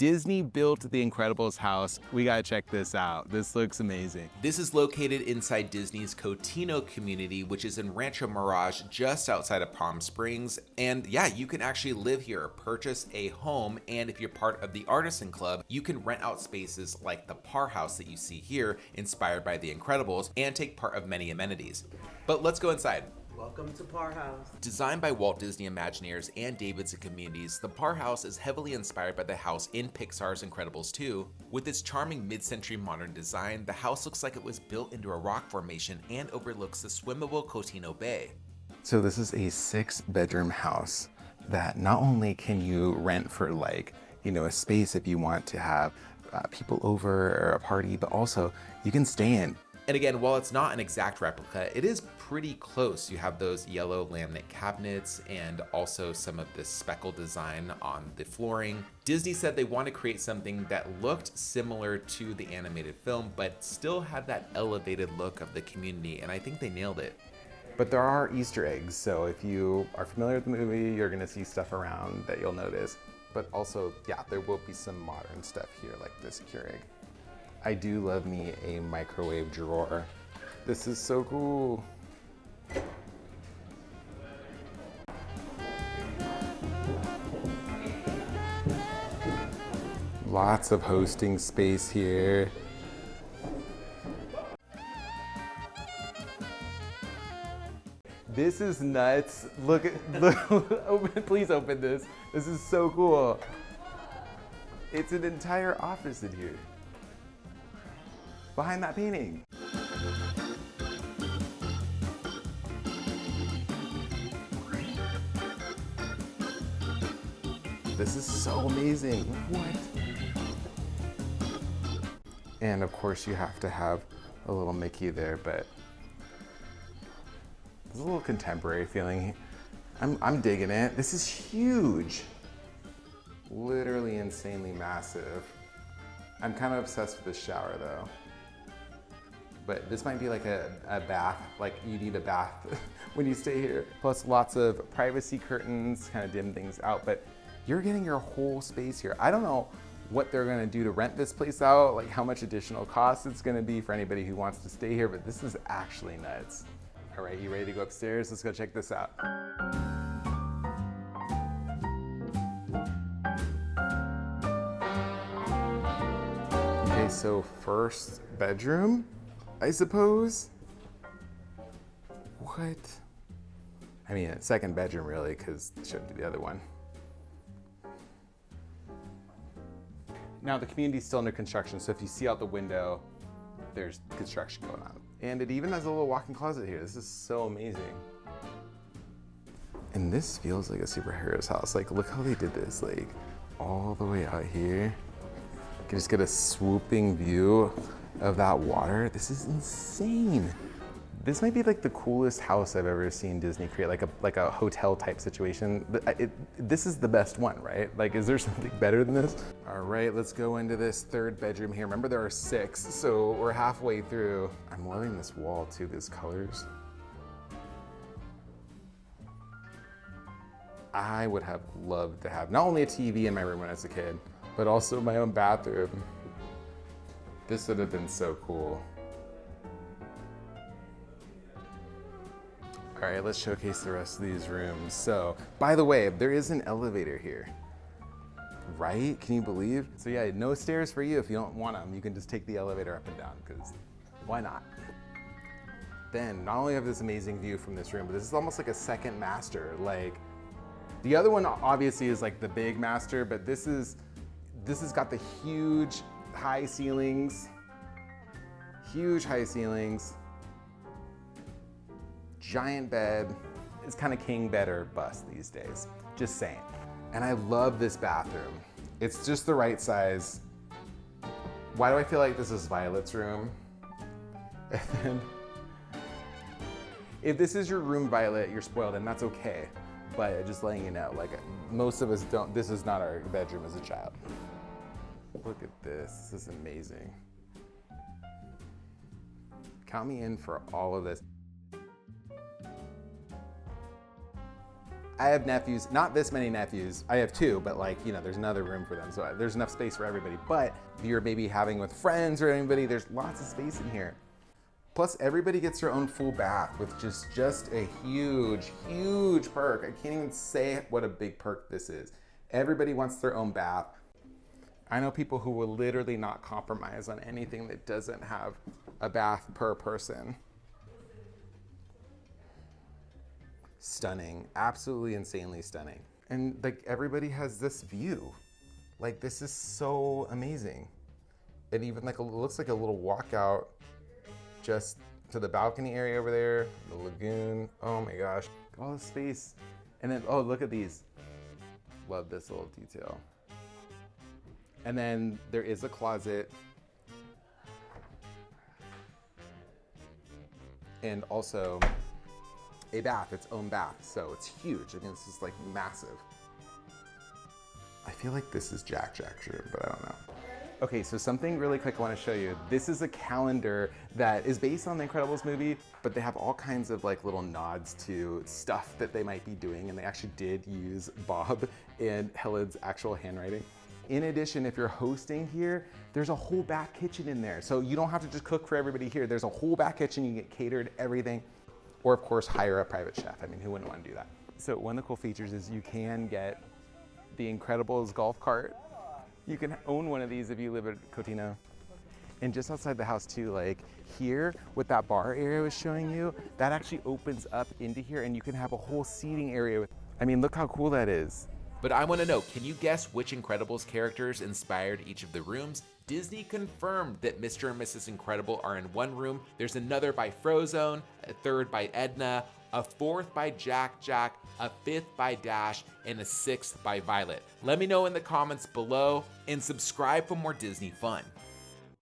Disney built the Incredibles house. We gotta check this out. This looks amazing. This is located inside Disney's Cotino community, which is in Rancho Mirage, just outside of Palm Springs. And yeah, you can actually live here, purchase a home, and if you're part of the Artisan Club, you can rent out spaces like the Parr House that you see here, inspired by the Incredibles, and take part of many amenities. But let's go inside. Welcome to Parr House. Designed by Walt Disney Imagineers and Davidson Communities, the Parr House is heavily inspired by the house in Pixar's Incredibles 2. With its charming mid-century modern design, the house looks like it was built into a rock formation and overlooks the swimmable Cotino Bay. So this is a 6-bedroom house that not only can you rent for a space if you want to have people over or a party, but also you can stay in. And again, while it's not an exact replica, it is pretty close. You have those yellow laminate cabinets and also some of this speckle design on the flooring. Disney said they want to create something that looked similar to the animated film, but still had that elevated look of the community, and I think they nailed it. But there are Easter eggs, so if you are familiar with the movie, you're gonna see stuff around that you'll notice. But also, yeah, there will be some modern stuff here, like this Keurig. I do love me a microwave drawer. This is so cool. Lots of hosting space here. This is nuts. Look, please open this. This is so cool. It's an entire office in here. Behind that painting. This is so amazing. What? And of course you have to have a little Mickey there, but there's a little contemporary feeling. I'm digging it. This is huge. Literally insanely massive. I'm kind of obsessed with this shower though. But this might be like a bath, like you need a bath when you stay here. Plus lots of privacy curtains, kind of dim things out, but you're getting your whole space here. I don't know what they're gonna do to rent this place out, like how much additional cost it's gonna be for anybody who wants to stay here, but this is actually nuts. All right, you ready to go upstairs? Let's go check this out. Okay, so first bedroom, I suppose. What? I mean, second bedroom really, because it shouldn't be the other one. Now the community's still under construction, so if you see out the window, there's construction going on. And it even has a little walk-in closet here. This is so amazing. And this feels like a superhero's house. Like, look how they did this, like all the way out here. You can just get a swooping view of that water. This is insane. This might be like the coolest house I've ever seen Disney create, like a hotel type situation. This is the best one, right? Like, is there something better than this? All right, let's go into this third bedroom here. Remember there are 6, so we're halfway through. I'm loving this wall too, these colors. I would have loved to have not only a TV in my room when I was a kid, but also my own bathroom. This would have been so cool. All right, let's showcase the rest of these rooms. So, by the way, there is an elevator here, right? Can you believe? So yeah, no stairs for you if you don't want them. You can just take the elevator up and down, because why not? Then, not only have this amazing view from this room, but this is almost like a second master. Like, the other one obviously is like the big master, but this has got the huge high ceilings, giant bed. It's kind of king bed or bust these days, just saying. And I love this bathroom. It's just the right size. Why do I feel like this is Violet's room? And then, if this is your room, Violet, you're spoiled, and that's okay. But just letting you know, like most of us don't, this is not our bedroom as a child. Look at this, this is amazing. Count me in for all of this. I have nephews, not this many nephews. I have 2, but like, you know, there's another room for them. So there's enough space for everybody. But if you're maybe having with friends or anybody, there's lots of space in here. Plus everybody gets their own full bath, which is just a huge, huge perk. I can't even say what a big perk this is. Everybody wants their own bath. I know people who will literally not compromise on anything that doesn't have a bath per person. Stunning, absolutely insanely stunning. And like everybody has this view. Like this is so amazing. It even like looks like a little walkout just to the balcony area over there, the lagoon. Oh my gosh, all the space. And then, oh, look at these. Love this little detail. And then there is a closet. And also a bath, its own bath. So it's huge. I mean, this is like massive. I feel like this is Jack Jack's, but I don't know. Okay, so something really quick I want to show you. This is a calendar that is based on the Incredibles movie, but they have all kinds of like little nods to stuff that they might be doing, and they actually did use Bob and Helen's actual handwriting. In addition, if you're hosting here, there's a whole back kitchen in there. So you don't have to just cook for everybody here. There's a whole back kitchen, you get catered, everything. Or of course, hire a private chef. I mean, who wouldn't want to do that? So one of the cool features is you can get the Incredibles golf cart. You can own one of these if you live at Cotino. And just outside the house too, like here, with that bar area I was showing you, that actually opens up into here and you can have a whole seating area. I mean, look how cool that is. But I want to know, can you guess which Incredibles characters inspired each of the rooms? Disney confirmed that Mr. and Mrs. Incredible are in one room. There's another by Frozone, a third by Edna, a fourth by Jack Jack, a fifth by Dash, and a sixth by Violet. Let me know in the comments below and subscribe for more Disney fun.